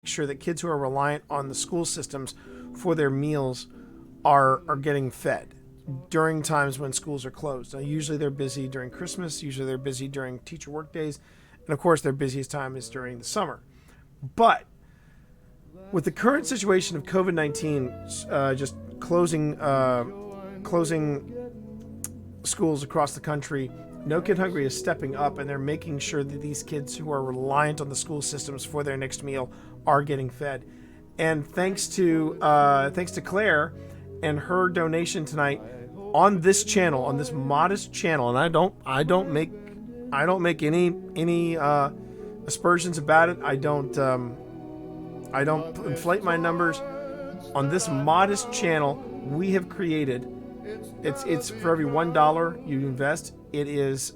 sure that kids who are reliant on the school systems for their meals are getting fed during times when schools are closed. Now, usually they're busy during Christmas, usually they're busy during teacher work days, and of course their busiest time is during the summer. But with the current situation of COVID-19 just closing schools across the country, No Kid Hungry is stepping up, and they're making sure that these kids who are reliant on the school systems for their next meal are getting fed. And thanks to Claire and her donation tonight on this channel, on this modest channel, and I don't make any aspersions about it. I don't inflate my numbers. On this modest channel, we have created. It's for every $1 you invest, it's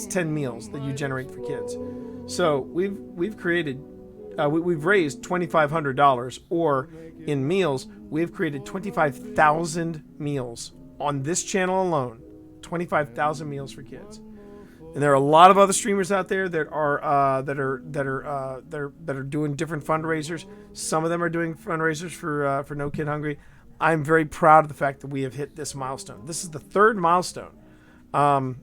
10 meals that you generate for kids. So we've created, we've raised $2,500, or in meals, we've created 25,000 meals on this channel alone. 25,000 meals for kids. And there are a lot of other streamers out there that are doing different fundraisers. Some of them are doing fundraisers for No Kid Hungry. I'm very proud of the fact that we have hit this milestone. This is the third milestone. And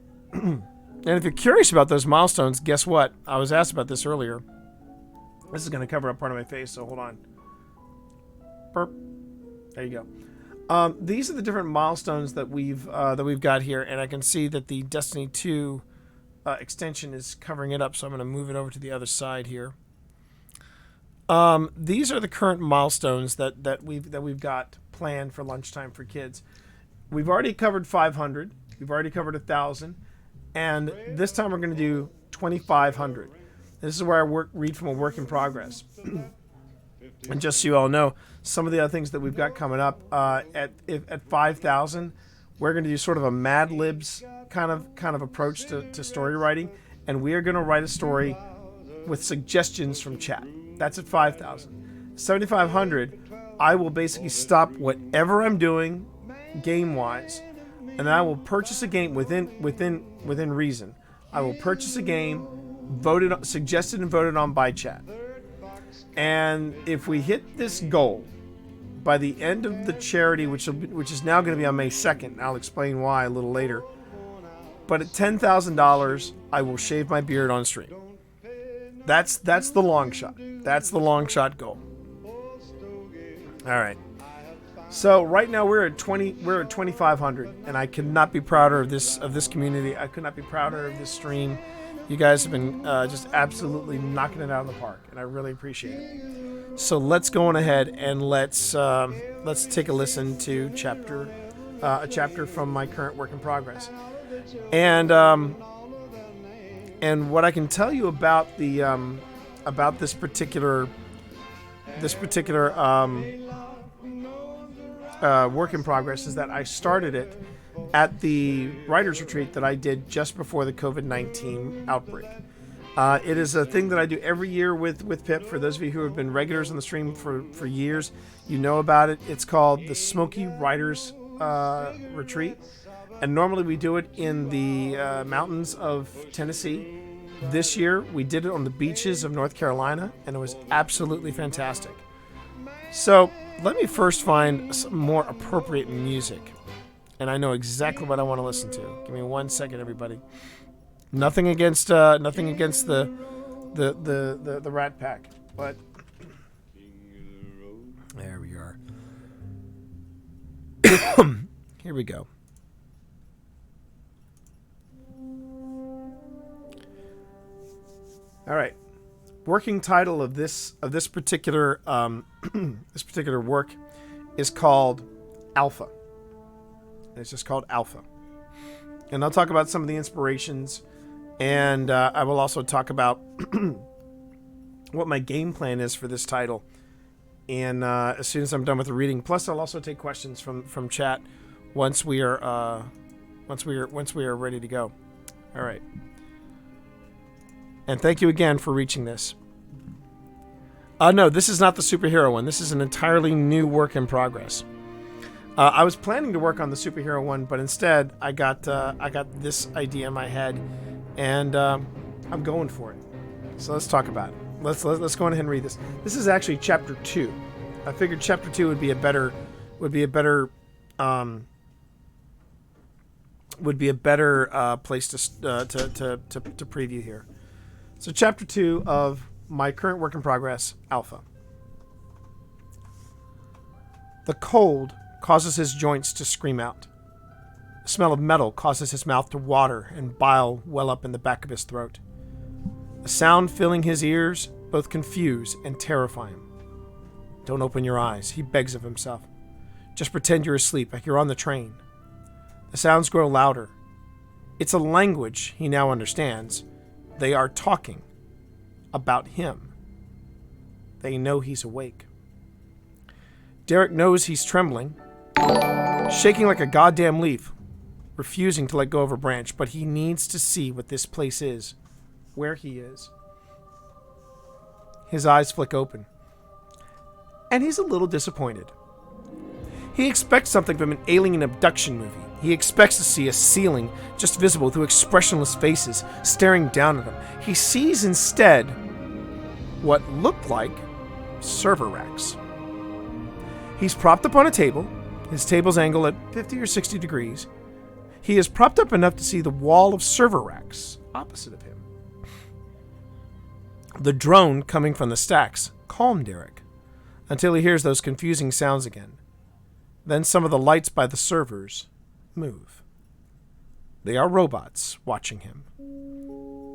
if you're curious about those milestones, guess what? I was asked about this earlier. This is going to cover up part of my face, so hold on. Burp. There you go. These are the different milestones that we've got here, and I can see that the Destiny 2 extension is covering it up, so I'm going to move it over to the other side here. These are the current milestones that we've got planned for lunchtime for kids. We've already covered 500. We've already covered 1,000, and this time we're going to do 2,500. This is where I read from a work in progress. And just so you all know, some of the other things that we've got coming up at 5,000, we're going to do sort of a Mad Libs kind of approach to story writing, and we are going to write a story with suggestions from chat. That's at 5,000. 7,500, I will basically stop whatever I'm doing game-wise, and I will purchase a game within reason. I will purchase a game, suggested and voted on by chat. And if we hit this goal by the end of the charity, which is now going to be on May 2nd, I'll explain why a little later. But at $10,000, I will shave my beard on stream. That's the long shot. That's the long shot goal. All right. So right now we're at 2,500, and I could not be prouder of this community. I could not be prouder of this stream. You guys have been just absolutely knocking it out of the park, and I really appreciate it. So let's go on ahead and let's take a listen to a chapter from my current work in progress, and what I can tell you about this particular work in progress is that I started it at the writer's retreat that I did just before the COVID-19 outbreak. It is a thing that I do every year with Pip. For those of you who have been regulars on the stream for years, you know about it. It's called the Smoky Writers Retreat. And normally we do it in the mountains of Tennessee. This year we did it on the beaches of North Carolina, and it was absolutely fantastic. So let me first find some more appropriate music. And I know exactly what I want to listen to. Give me 1 second, everybody. Nothing against the Rat Pack, but there we are. Here we go. All right. Working title of this particular this particular work is called Alpha. It's just called Alpha. And I'll talk about some of the inspirations, and I will also talk about what my game plan is for this title. And as soon as I'm done with the reading, plus I'll also take questions from chat once we are ready to go. All right. And thank you again for reaching this. No, this is not the superhero one. This is an entirely new work in progress. I was planning to work on the superhero one, but instead I got this idea in my head, and I'm going for it. So let's talk about it. let's go on ahead and read this. This is actually chapter 2. I figured chapter 2 would be a better place to preview here. So chapter 2 of my current work in progress, Alpha. The cold causes his joints to scream out. The smell of metal causes his mouth to water and bile well up in the back of his throat. The sound filling his ears both confuse and terrify him. Don't open your eyes, he begs of himself. Just pretend you're asleep, like you're on the train. The sounds grow louder. It's a language he now understands. They are talking about him. They know he's awake. Derek knows he's trembling, shaking like a goddamn leaf, refusing to let go of a branch, but he needs to see what this place is, where he is. His eyes flick open, and he's a little disappointed. He expects something from an alien abduction movie. He expects to see a ceiling just visible through expressionless faces staring down at him. He sees instead what looked like server racks. He's propped up on a table, his table's angled at 50 or 60 degrees. He is propped up enough to see the wall of server racks opposite of him. The drone coming from the stacks calmed Derek until he hears those confusing sounds again. Then some of the lights by the servers move. They are robots watching him.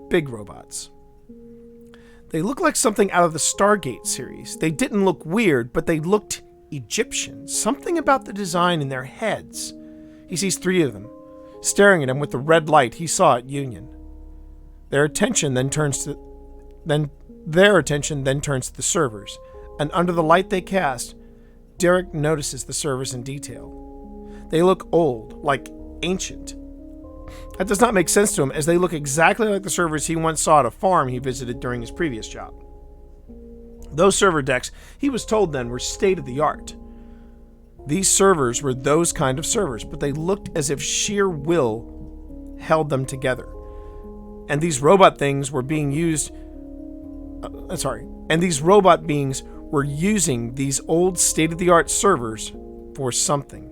Big robots. They look like something out of the Stargate series. They didn't look weird, but they looked Egyptian. Something about the design in their heads. He sees 3 of them, staring at him with the red light he saw at Union. Their attention then turns to the servers, and under the light they cast, Derek notices the servers in detail. They look old, like ancient. That does not make sense to him, as they look exactly like the servers he once saw at a farm he visited during his previous job. Those server decks, he was told then, were state-of-the-art. These servers were those kind of servers, but they looked as if sheer will held them together. And these robot things were being used... And these robot beings were using these old state-of-the-art servers for something.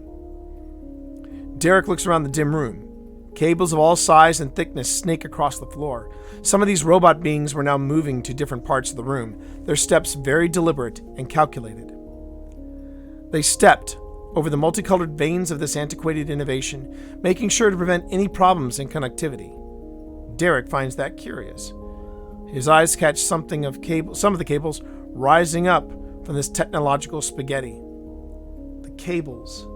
Derek looks around the dim room. Cables of all size and thickness snake across the floor. Some of these robot beings were now moving to different parts of the room, their steps very deliberate and calculated. They stepped over the multicolored veins of this antiquated innovation, making sure to prevent any problems in connectivity. Derek finds that curious. His eyes catch some of the cables rising up from this technological spaghetti. The cables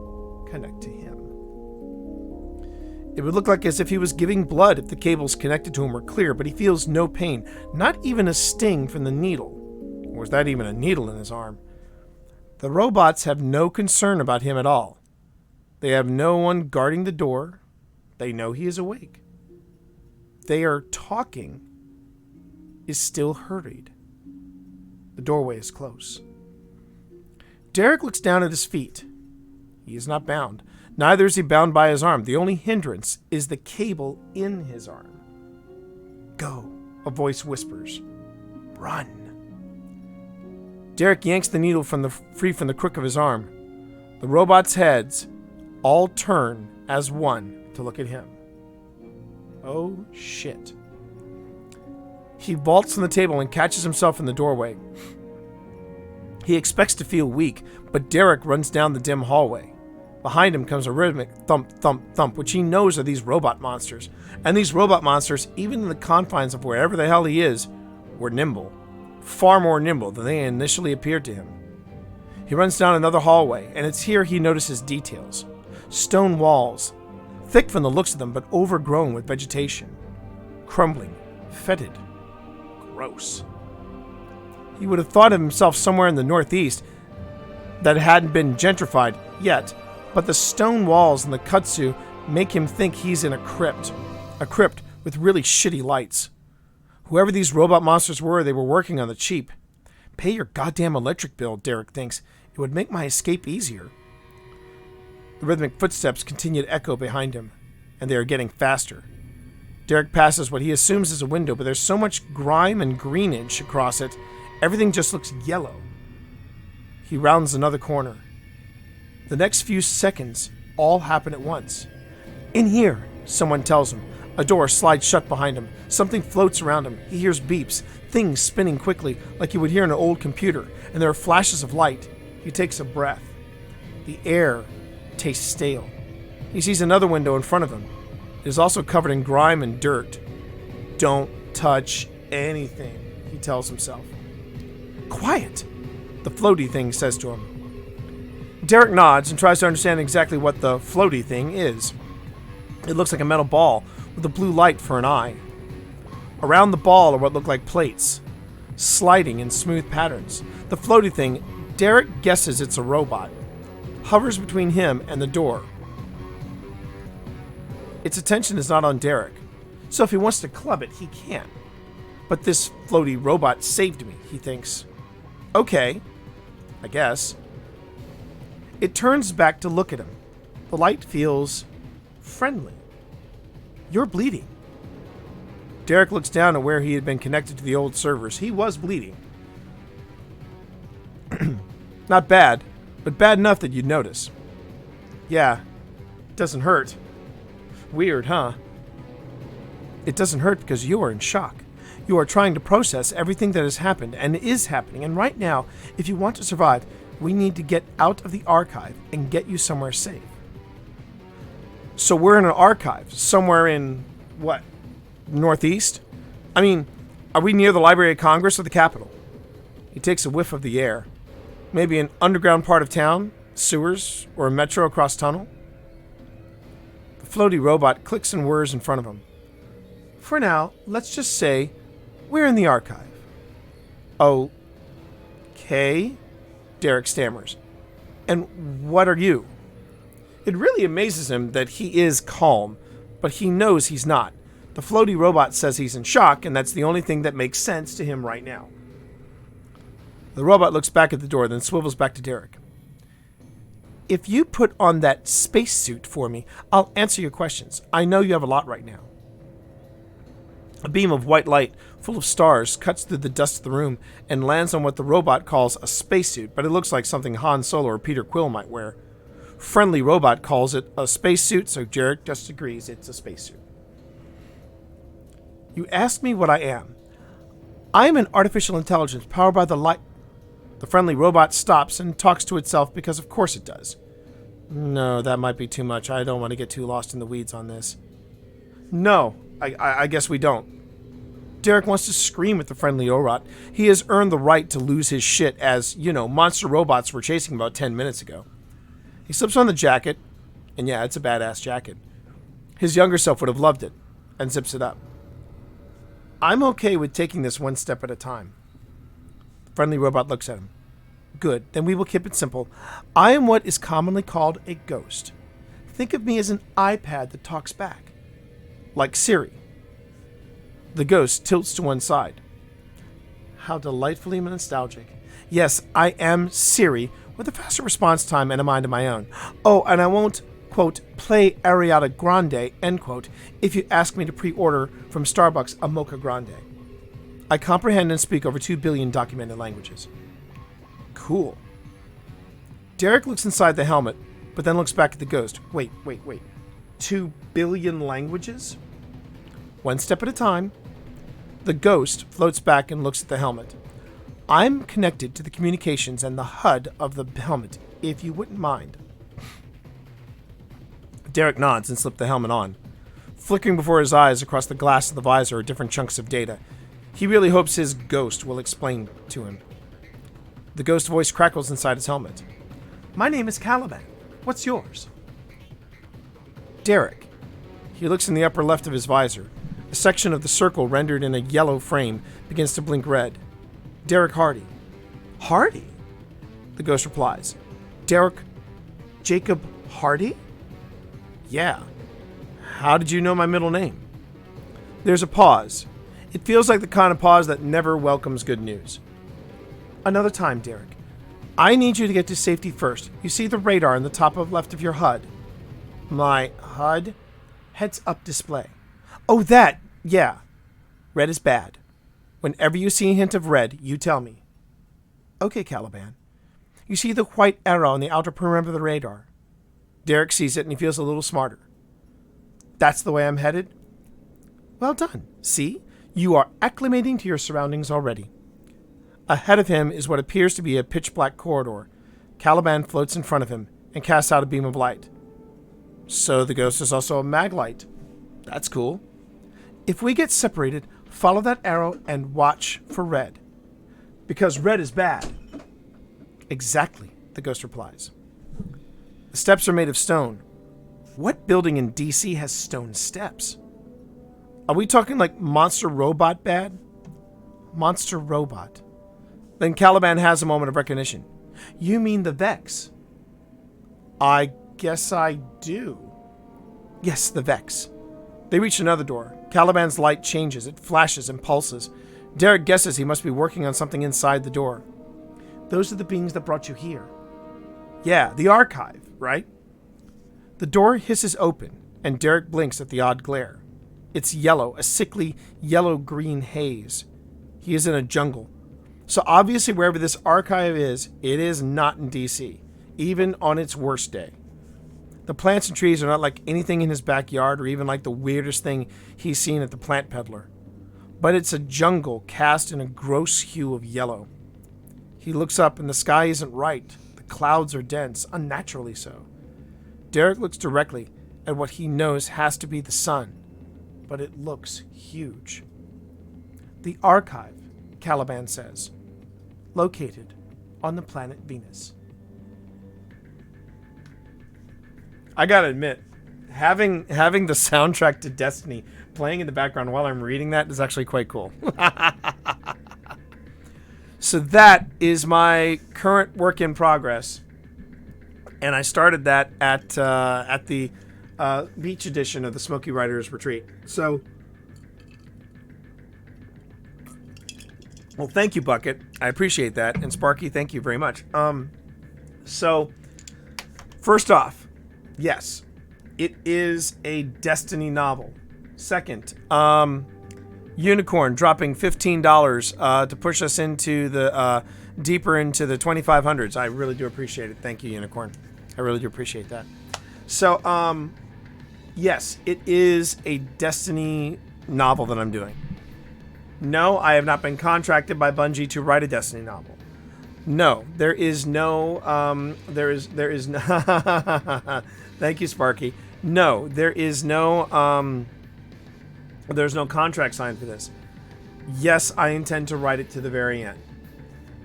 connect to him. It would look like as if he was giving blood if the cables connected to him were clear, but he feels no pain, not even a sting from the needle. Or was that even a needle in his arm? The robots have no concern about him at all. They have no one guarding the door. They know he is awake. They are talking. Is still hurried. The doorway is close. Derek looks down at his feet. He is not bound. Neither is he bound by his arm. The only hindrance is the cable in his arm. Go, a voice whispers. Run. Derek yanks the needle free from the crook of his arm. The robots' heads all turn as one to look at him. Oh, shit. He vaults from the table and catches himself in the doorway. He expects to feel weak, but Derek runs down the dim hallway. Behind him comes a rhythmic thump, thump, thump, which he knows are these robot monsters. And these robot monsters, even in the confines of wherever the hell he is, were nimble. Far more nimble than they initially appeared to him. He runs down another hallway, and it's here he notices details. Stone walls, thick from the looks of them, but overgrown with vegetation. Crumbling, fetid, gross. He would have thought of himself somewhere in the northeast that hadn't been gentrified yet, but the stone walls and the kudzu make him think he's in a crypt with really shitty lights. Whoever these robot monsters were, they were working on the cheap. Pay your goddamn electric bill, Derek thinks. It would make my escape easier. The rhythmic footsteps continue to echo behind him, and they are getting faster. Derek passes what he assumes is a window, but there's so much grime and greenage across it, everything just looks yellow. He rounds another corner. The next few seconds all happen at once. In here, someone tells him. A door slides shut behind him. Something floats around him. He hears beeps, things spinning quickly like you would hear in an old computer, and there are flashes of light. He takes a breath. The air tastes stale. He sees another window in front of him. It is also covered in grime and dirt. Don't touch anything, he tells himself. Quiet, the floaty thing says to him. Derek nods and tries to understand exactly what the floaty thing is. It looks like a metal ball with a blue light for an eye. Around the ball are what look like plates, sliding in smooth patterns. The floaty thing, Derek guesses it's a robot, hovers between him and the door. Its attention is not on Derek, so if he wants to club it, he can. But this floaty robot saved me, he thinks. Okay, I guess. It turns back to look at him. The light feels friendly. You're bleeding. Derek looks down at where he had been connected to the old servers. He was bleeding. Not bad, but bad enough that you'd notice. Yeah, doesn't hurt. Weird, huh? It doesn't hurt because you are in shock. You are trying to process everything that has happened and is happening. And right now, if you want to survive, we need to get out of the archive and get you somewhere safe. So we're in an archive, somewhere in, what, Northeast? I mean, are we near the Library of Congress or the Capitol? He takes a whiff of the air. Maybe an underground part of town, sewers, or a metro across tunnel? The floaty robot clicks and whirs in front of him. For now, let's just say we're in the archive. Okay, Derek stammers. And what are you? It really amazes him that he is calm, but he knows he's not. The floaty robot says he's in shock, and that's the only thing that makes sense to him right now. The robot looks back at the door, then swivels back to Derek. If you put on that spacesuit for me, I'll answer your questions. I know you have a lot right now. A beam of white light, full of stars, cuts through the dust of the room and lands on what the robot calls a spacesuit, but it looks like something Han Solo or Peter Quill might wear. Friendly robot calls it a spacesuit, so Derek just agrees it's a spacesuit. You asked me what I am. I am an artificial intelligence powered by the light. The friendly robot stops and talks to itself because of course it does. No, that might be too much. I don't want to get too lost in the weeds on this. No, I guess we don't. Derek wants to scream at the friendly robot. He has earned the right to lose his shit as, monster robots were chasing him about 10 minutes ago. He slips on the jacket, and yeah, it's a badass jacket. His younger self would have loved it, and zips it up. I'm okay with taking this one step at a time. The friendly robot looks at him. Good, then we will keep it simple. I am what is commonly called a ghost. Think of me as an iPad that talks back. Like Siri. The ghost tilts to one side. How delightfully nostalgic. Yes, I am Siri, with a faster response time and a mind of my own. Oh, and I won't, quote, play Ariana Grande, end quote, if you ask me to pre-order from Starbucks a Mocha Grande. I comprehend and speak over 2 billion documented languages. Cool. Derek looks inside the helmet, but then looks back at the ghost. Wait. 2 billion languages? One step at a time. The ghost floats back and looks at the helmet. I'm connected to the communications and the HUD of the helmet, if you wouldn't mind. Derek nods and slips the helmet on. Flickering before his eyes across the glass of the visor are different chunks of data. He really hopes his ghost will explain to him. The ghost voice crackles inside his helmet. My name is Caliban. What's yours? Derek. He looks in the upper left of his visor. A section of the circle rendered in a yellow frame begins to blink red. Derek Hardy. Hardy? The ghost replies. Derek Jacob Hardy? Yeah. How did you know my middle name? There's a pause. It feels like the kind of pause that never welcomes good news. Another time, Derek. I need you to get to safety first. You see the radar in the top of left of your HUD? My HUD? Heads up display. Oh, that. Yeah. Red is bad. Whenever you see a hint of red, you tell me. Okay, Caliban. You see the white arrow on the outer perimeter of the radar. Derek sees it and he feels a little smarter. That's the way I'm headed? Well done. See? You are acclimating to your surroundings already. Ahead of him is what appears to be a pitch-black corridor. Caliban floats in front of him and casts out a beam of light. So the ghost is also a maglite. That's cool. If we get separated, follow that arrow and watch for red. Because red is bad. Exactly, the ghost replies. The steps are made of stone. What building in DC has stone steps? Are we talking like Monster Robot bad? Monster Robot. Then Caliban has a moment of recognition. You mean the Vex? I guess I do. Yes, the Vex. They reach another door. Caliban's light changes. It flashes and pulses. Derek guesses he must be working on something inside the door. Those are the beings that brought you here. Yeah, the archive, right? The door hisses open, and Derek blinks at the odd glare. It's yellow, a sickly yellow-green haze. He is in a jungle. So obviously wherever this archive is, it is not in DC, even on its worst day. The plants and trees are not like anything in his backyard or even like the weirdest thing he's seen at the plant peddler. But it's a jungle cast in a gross hue of yellow. He looks up and the sky isn't right. The clouds are dense, unnaturally so. Derek looks directly at what he knows has to be the sun, but it looks huge. The archive, Caliban says, located on the planet Venus. I gotta admit, having the soundtrack to Destiny playing in the background while I'm reading that is actually quite cool. So that is my current work in progress, and I started that at the beach edition of the Smoky Riders Retreat. So, well, thank you, Bucket. I appreciate that, and Sparky, thank you very much. So, first off, yes, it is a Destiny novel. Second, Unicorn dropping $15 to push us into the deeper into the 2500s. I really do appreciate it. Thank you, Unicorn. I really do appreciate that. So, yes, it is a Destiny novel that I'm doing. No, I have not been contracted by Bungie to write a Destiny novel. No, there is no, there is no, thank you, Sparky. No, there is no, there's no contract signed for this. Yes, I intend to write it to the very end.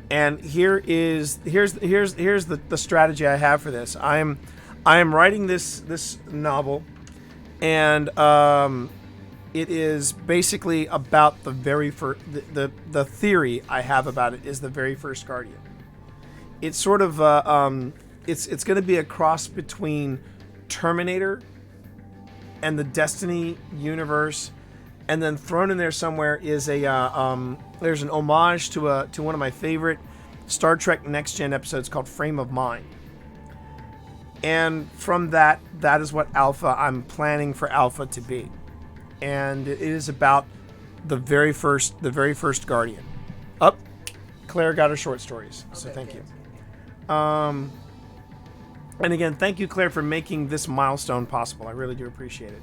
And here's the strategy I have for this. I am writing this novel, and it is basically about the very first. The theory I have about it is the very first Guardian. It's sort of it's going to be a cross between Terminator and the Destiny universe. And then thrown in there somewhere is a there's an homage to one of my favorite Star Trek Next Gen episodes called Frame of Mind. And from that is what I'm planning for Alpha to be. And it is about the very first Guardian. Claire got her short stories, so thank you. And again, thank you, Claire, for making this milestone possible. I really do appreciate it.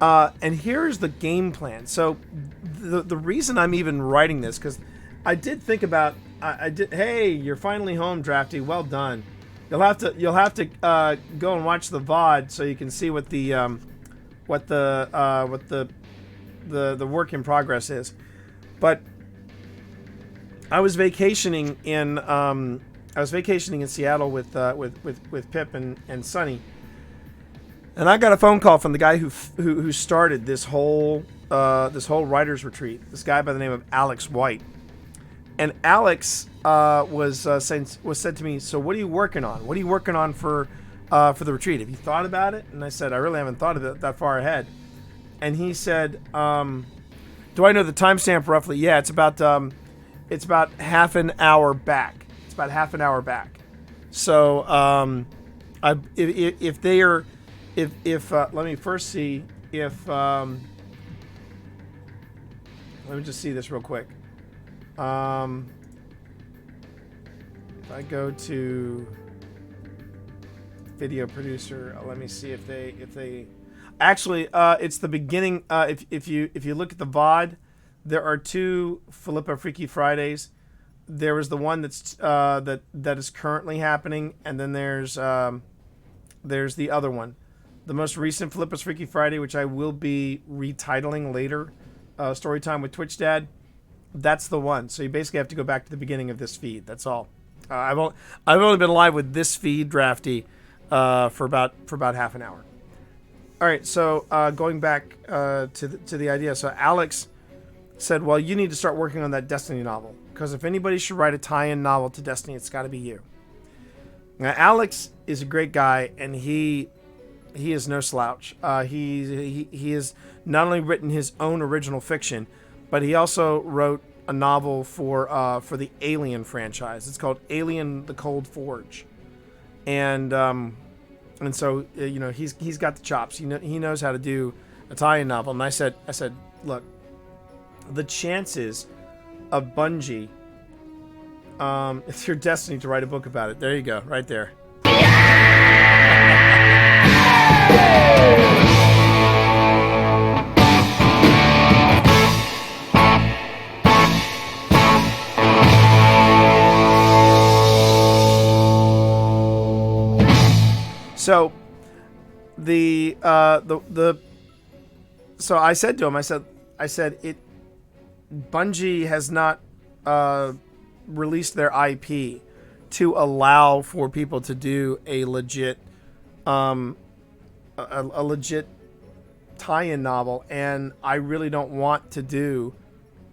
And here's the game plan. So the reason I'm even writing this, because I did think about, hey, you're finally home, Drafty. Well done. You'll have to go and watch the VOD so you can see what the work in progress is. But I was vacationing in Seattle with Pip and Sunny. And I got a phone call from the guy who started this whole writers retreat. This guy by the name of Alex White, and Alex said to me, "So what are you working on? What are you working on for the retreat? Have you thought about it?" And I said, "I really haven't thought of it that far ahead." And he said, "Do I know the timestamp roughly?" Yeah, it's about half an hour back. It's about half an hour back. So if let me first see if let me just see this real quick. If I go to video producer, let me see if they actually it's the beginning. If you look at the VOD, there are two Filippo Freaky Fridays. There is the one that's that is currently happening, and then there's the other one, the most recent Filippo's Freaky Friday, which I will be retitling later. Storytime with Twitch Dad. That's the one. So you basically have to go back to the beginning of this feed. That's all. I've only been live with this feed, Drafty, for about half an hour. All right. So going back to the idea. So Alex said, "Well, you need to start working on that Destiny novel, because if anybody should write a tie-in novel to Destiny, it's got to be you." Now, Alex is a great guy, and he is no slouch. He has not only written his own original fiction, but he also wrote a novel for the Alien franchise. It's called Alien: The Cold Forge, and so he's got the chops. He knows how to do a tie-in novel. And I said, look, the chances of Bungie, it's your destiny to write a book about it. There you go, right there. So so I said to him, I said Bungie has not released their IP to allow for people to do a legit a legit tie-in novel, and I really don't want to do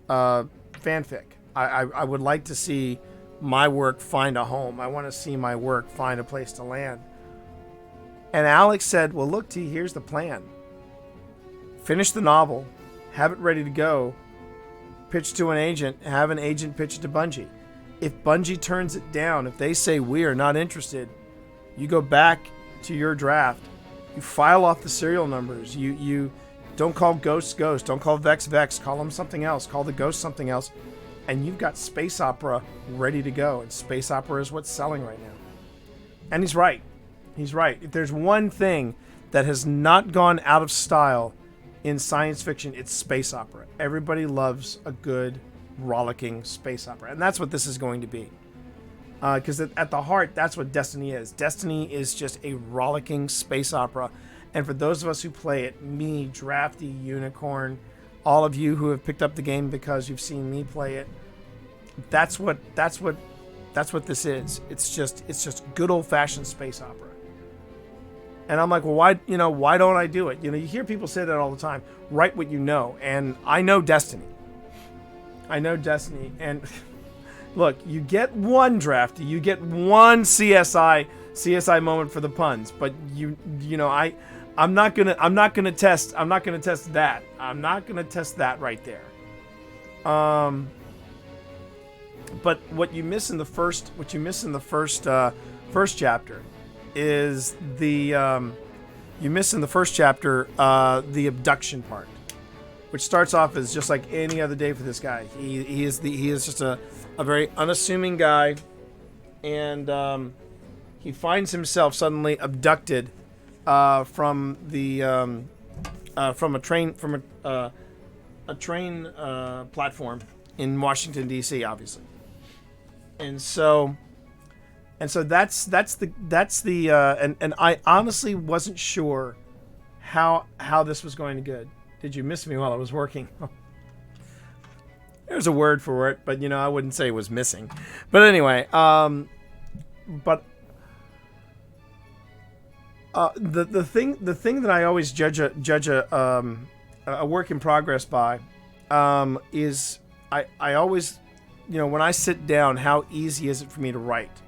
fanfic. I would like to see my work find a home. I want to see my work find a place to land. And Alex said, well, look, T, here's the plan. Finish the novel, have it ready to go, pitch to an agent, have an agent pitch it to Bungie. If Bungie turns it down, if they say we are not interested, you go back to your draft, you file off the serial numbers, you don't call Ghost Ghost, don't call Vex Vex, call them something else, call the Ghost something else, and you've got space opera ready to go. And space opera is what's selling right now. And he's right. He's right. If there's one thing that has not gone out of style in science fiction, it's space opera. Everybody loves a good, rollicking space opera. And that's what this is going to be. Because at the heart, that's what Destiny is. Destiny is just a rollicking space opera. And for those of us who play it, me, Drafty, Unicorn, all of you who have picked up the game because you've seen me play it, that's what this is. It's just good old-fashioned space opera. And I'm like, well, why don't I do it? You hear people say that all the time. Write what you know. And I know Destiny. And look, you get one Drafty, you get one CSI moment for the puns, but I'm not gonna test that. I'm not gonna test that right there. But what you miss in the first chapter is the abduction part, which starts off as just like any other day for this guy. He is just a very unassuming guy, and he finds himself suddenly abducted from a train platform in Washington D.C. obviously, and so that's the and I honestly wasn't sure how this was going to go. Did you miss me while I was working? There's a word for it, but I wouldn't say it was missing. But anyway, the thing that I always judge a work in progress by is I always, when I sit down, how easy is it for me to write?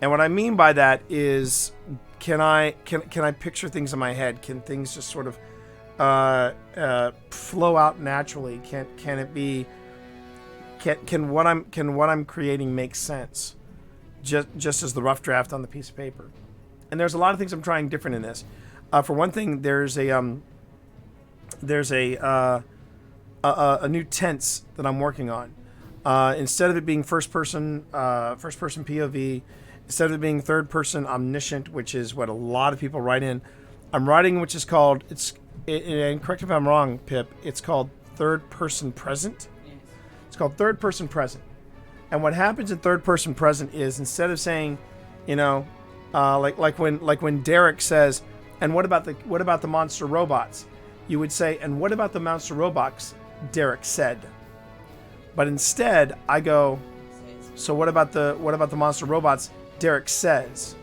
And what I mean by that is, can I picture things in my head? Can things just sort of flow out naturally? Can it be? Can what I'm creating make sense? Just as the rough draft on the piece of paper. And there's a lot of things I'm trying different in this. For one thing, there's a there's a new tense that I'm working on. Instead of it being first person POV, instead of it being third person omniscient, which is what a lot of people write in, I'm writing which is called and correct me if I'm wrong, Pip. It's called third person present. Yes. It's called third person present. And what happens in third person present is instead of saying, like when Derek says, "And what about the monster robots?" You would say, "And what about the monster robots?" Derek said. But instead, I go, "So what about the monster robots?" Derek says.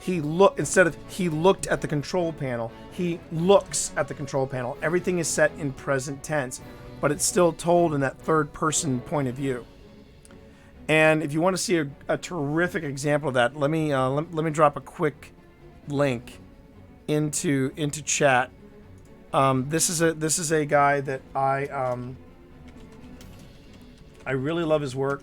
Instead of he looked at the control panel, he looks at the control panel. Everything is set in present tense, but it's still told in that third person point of view. And if you want to see a terrific example of that, let me drop a quick link into chat. This is a guy that I really love his work,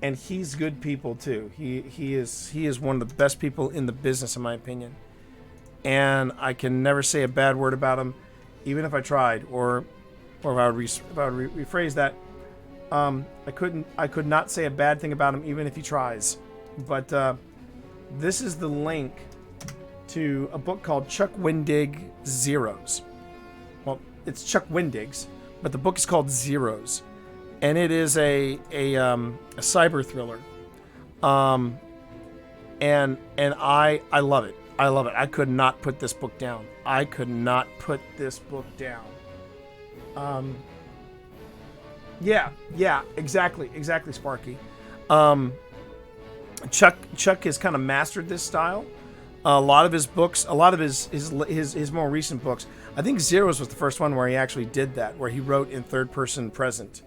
and he's good people too. He is one of the best people in the business, in my opinion. And I can never say a bad word about him, even if I tried, or if I would rephrase that. I could not say a bad thing about him, even if he tries. But this is the link to a book called Chuck Wendig Zeros. Well, it's Chuck Wendig's, but the book is called Zeros, and it is a cyber thriller. And I love it. I love it. I could not put this book down. Yeah, exactly, Sparky. Chuck has kind of mastered this style. A lot of his books, a lot of his more recent books. I think Zeros was the first one where he actually did that, where he wrote in third person present.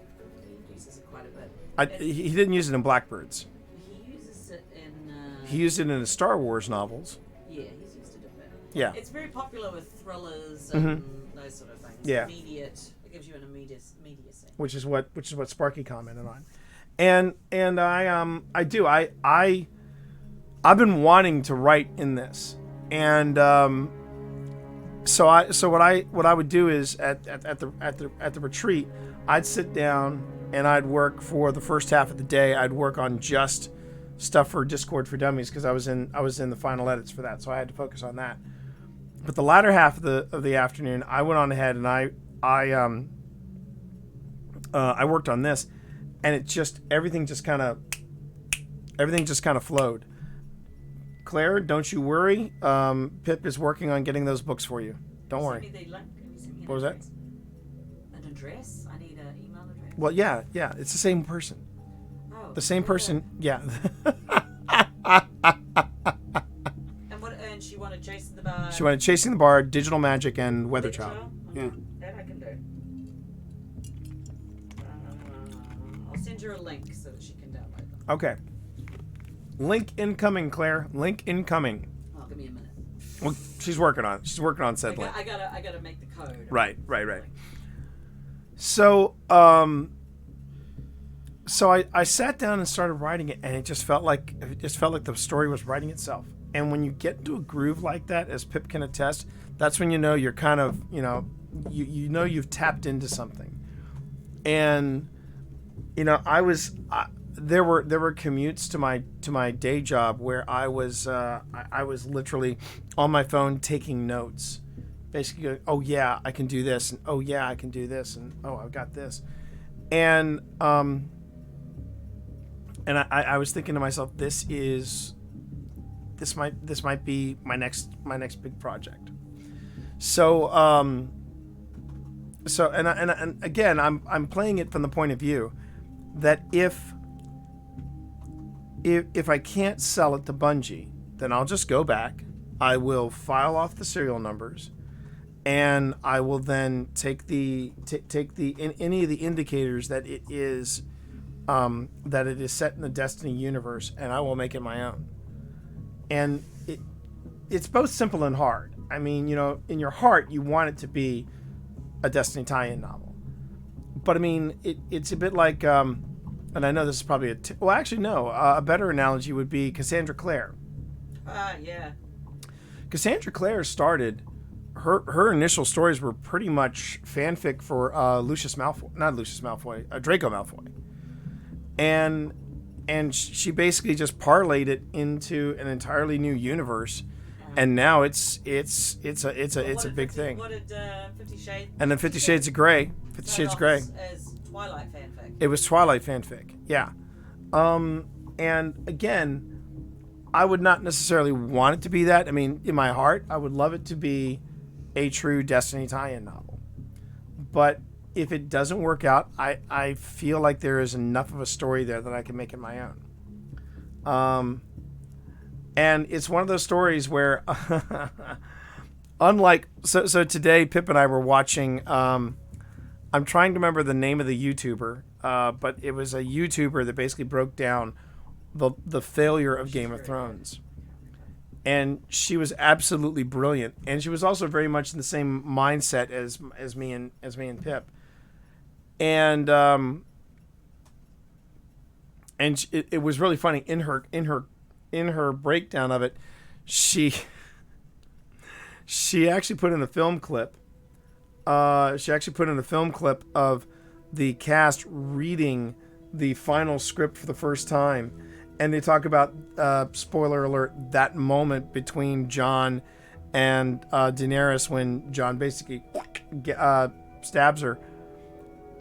He uses it quite a bit. He didn't use it in Blackbirds. He uses it in. He used it in the Star Wars novels. Yeah, he's used it a bit. Yeah. It's very popular with thrillers and those sort of things. Yeah. Immediate. It gives you an immediacy. Which is what Sparky commented on, and I've been wanting to write in this, and so what I would do is at the retreat, I'd sit down and I'd work for the first half of the day. I'd work on just stuff for Discord for Dummies because I was in the final edits for that, so I had to focus on that. But the latter half of the afternoon, I went on ahead and I worked on this, and everything just kind of flowed. Claire, don't you worry. Pip is working on getting those books for you. Don't worry. Send me the link. Can you send me What was that? An address? I need an email address. Well, yeah, it's the same person. Oh, The same person, yeah. And she wanted Chasing the Bar. She wanted Chasing the Bar, Digital Magic, and Weather Child. Yeah. That I can do. I'll send her a link so that she can download them. Okay. Link incoming, Claire. Link incoming. Oh, give me a minute. Well, she's working on it. She's working on said link. I gotta make the code. Right. So, I sat down and started writing it, and it just felt like the story was writing itself. And when you get into a groove like that, as Pip can attest, that's when you know you're kind of, you know you've tapped into something. And there were commutes to my day job where I was literally on my phone taking notes, basically going, oh yeah, I can do this, and oh yeah, I can do this, and oh, I've got this, and I was thinking to myself, this might be my next big project. So and again, I'm playing it from the point of view that if I can't sell it to Bungie, then I'll just go back. I will file off the serial numbers, and I will then take any of the indicators that it is set in the Destiny universe, and I will make it my own. And it's both simple and hard. I mean, in your heart, you want it to be a Destiny tie-in novel, but I mean, it's a bit like. And I know this is probably a better analogy would be Cassandra Clare. Yeah. Cassandra Clare started her initial stories were pretty much fanfic for Lucius Malfoy, not Lucius Malfoy, Draco Malfoy, and she basically just parlayed it into an entirely new universe, and now it's a big thing. What did 50 Shades? And then 50 Shades of Grey, 50 Shades of Grey. As Twilight fanfic. It was Twilight fanfic, yeah. And again, I would not necessarily want it to be that. I mean, in my heart, I would love it to be a true Destiny tie-in novel. But if it doesn't work out, I feel like there is enough of a story there that I can make it my own. And it's one of those stories where, unlike, so today Pip and I were watching, I'm trying to remember the name of the YouTuber, but it was a YouTuber that basically broke down the failure of Game of Thrones. And she was absolutely brilliant, and she was also very much in the same mindset as me and Pip. And it was really funny in her breakdown of it. She actually put in a film clip. She actually put in a film clip of the cast reading the final script for the first time. And they talk about, spoiler alert, that moment between Jon and Daenerys when Jon basically stabs her.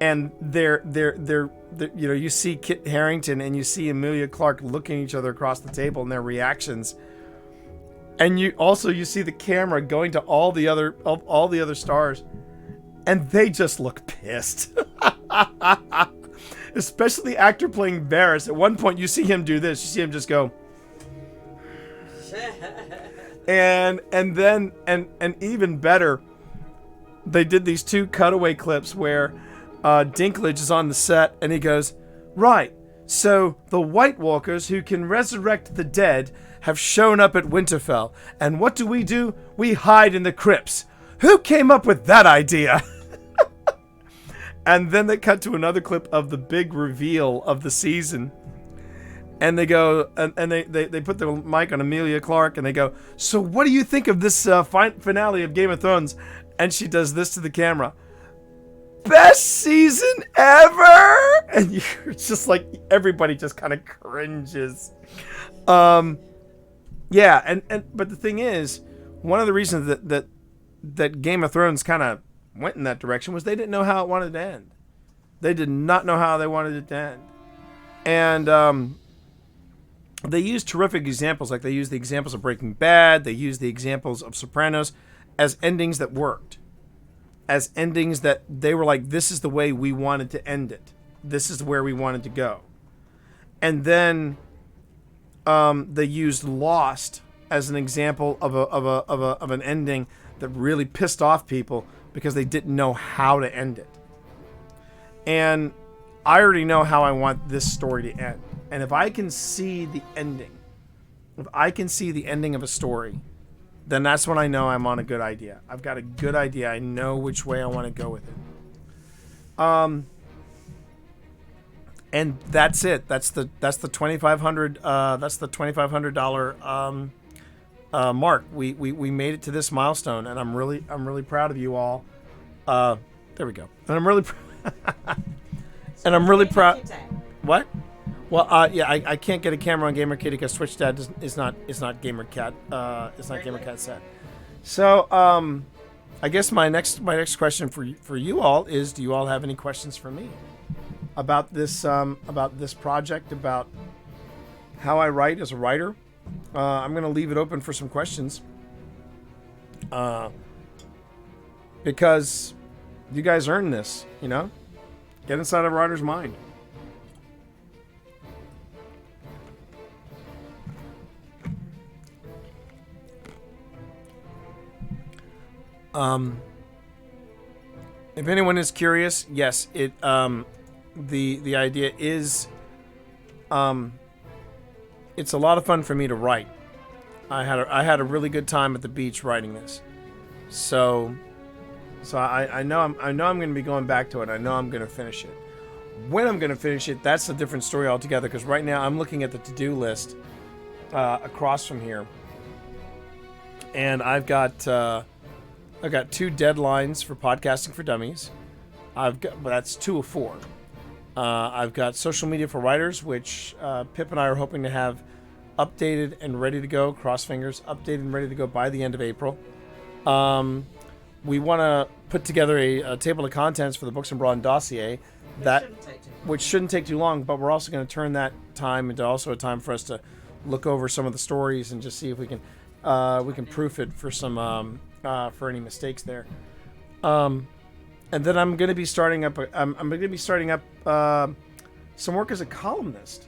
And they're you know, you see Kit Harington and you see Emilia Clarke looking at each other across the table and their reactions. And you see the camera going to all the other stars, and they just look pissed. Especially the actor playing Varys. At one point, you see him do this. You see him just go, and then even better, they did these two cutaway clips where Dinklage is on the set and he goes, right. So the White Walkers who can resurrect the dead have shown up at Winterfell, and what do? We hide in the crypts. Who came up with that idea? And then they cut to another clip of the big reveal of the season. And they go, and they put the mic on Emilia Clarke, and they go, so what do you think of this finale of Game of Thrones? And she does this to the camera. Best season ever! And you're just like, everybody just kind of cringes. Yeah, but the thing is, one of the reasons that Game of Thrones kind of went in that direction was they didn't know how it wanted to end. They did not know how they wanted it to end. And they used terrific examples, like they used the examples of Breaking Bad, they used the examples of Sopranos as endings that worked. As endings that they were like, this is the way we wanted to end it. This is where we wanted to go. And then they used Lost as an example of an ending that really pissed off people because they didn't know how to end it. And I already know how I want this story to end. And if I can see the ending, of a story, then that's when I know I'm on a good idea. I've got a good idea. I know which way I want to go with it. And that's it. That's the $2,500 mark. We made it to this milestone, and I'm really proud of you all. There we go. And I'm really proud. What? Well, yeah, I can't get a camera on GamerKitty because Twitch Dad is not GamerCat. It's not GamerCat set. So I guess my next question for you all is: do you all have any questions for me about this project, about how I write as a writer? I'm going to leave it open for some questions because you guys earned this, you know? Get inside a writer's mind. If anyone is curious, yes, it the idea is it's a lot of fun for me to write. I had a really good time at the beach writing this. So I know I'm going to be going back to it. I know I'm going to finish it. When I'm going to finish it, that's a different story altogether, because right now I'm looking at the to-do list across from here. And I've got I got 2 deadlines for Podcasting for Dummies. Well, that's 2 of 4. I've got Social Media for Writers, which Pip and I are hoping to have updated and ready to go. Cross fingers, updated and ready to go by the end of April. We want to put together a table of contents for the Books and Brawn dossier. Which shouldn't take too long, but we're also going to turn that time into also a time for us to look over some of the stories and just see if we can proof it for some for any mistakes there. And then I'm going to be starting up. I'm going to be starting up some work as a columnist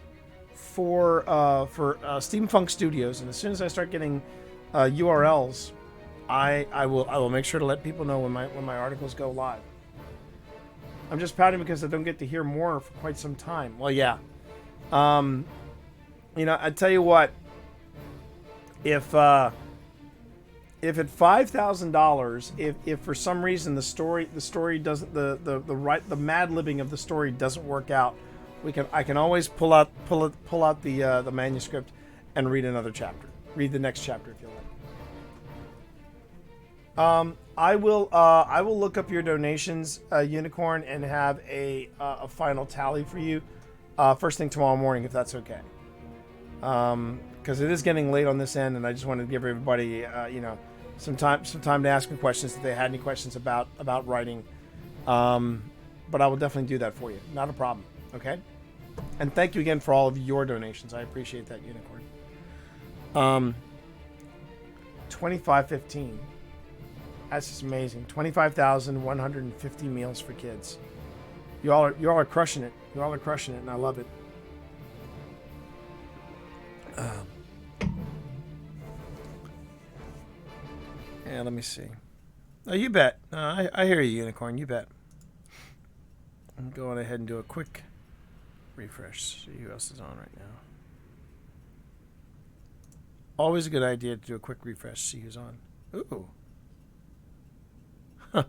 for Steampunk Studios, and as soon as I start getting URLs, I will make sure to let people know when my articles go live. I'm just pouting because I don't get to hear more for quite some time. Well, yeah. I tell you what. If at $5,000, if for some reason the story doesn't the mad libbing of the story doesn't work out, I can always pull out the manuscript and read another chapter. Read the next chapter if you like. I will look up your donations, Unicorn, and have a final tally for you first thing tomorrow morning, if that's okay. Because it is getting late on this end, and I just wanted to give everybody some time to ask me questions if they had any questions about writing. But I will definitely do that for you. Not a problem. Okay. And thank you again for all of your donations. I appreciate that, Unicorn. 2515. That's just amazing. 25,150 meals for kids. You all are crushing it. You all are crushing it, and I love it. Yeah, let me see. Oh, you bet. I hear you, Unicorn. You bet. I'm going ahead and do a quick refresh. See who else is on right now. Always a good idea to do a quick refresh. See who's on. Ooh. Huh.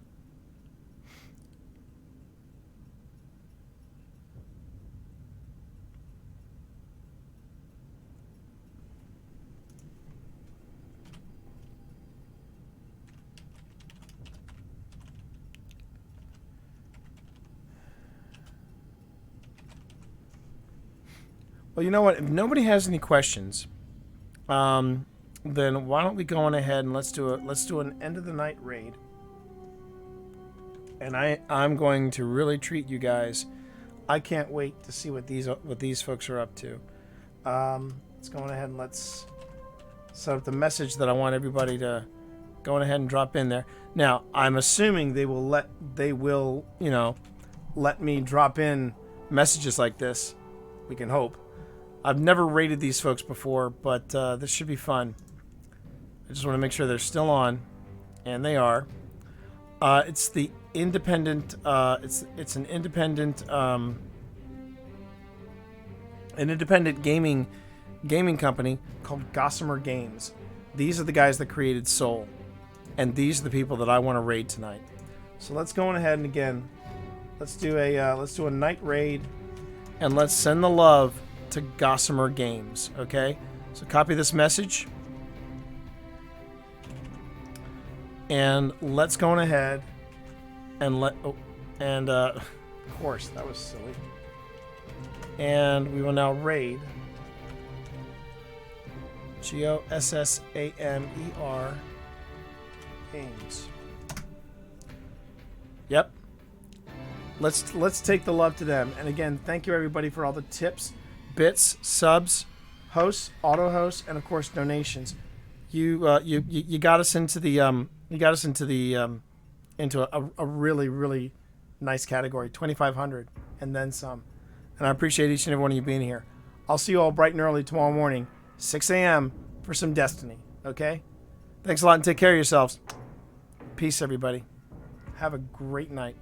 Well, you know what? If nobody has any questions, then why don't we go on ahead and let's do an end of the night raid. And I'm going to really treat you guys. I can't wait to see what these folks are up to. Let's go on ahead and let's set up the message that I want everybody to go on ahead and drop in there. Now, I'm assuming they will let me drop in messages like this. We can hope. I've never rated these folks before, but this should be fun. I just want to make sure they're still on, and they are. It's the independent. It's an independent gaming company called Gossamer Games. These are the guys that created Soul, and these are the people that I want to raid tonight. So let's go on ahead and again, let's do a night raid, and let's send the love to Gossamer Games. Okay, so copy this message, and let's go on ahead and of course that was silly. And we will now raid Gossamer Games. Yep. Let's take the love to them. And again, thank you everybody for all the tips, bits, subs, hosts, auto hosts, and of course donations. You got us into the into a really, really nice category, 2,500 and then some. And I appreciate each and every one of you being here. I'll see you all bright and early tomorrow morning, 6 a.m. for some Destiny. Okay? Thanks a lot and take care of yourselves. Peace, everybody. Have a great night.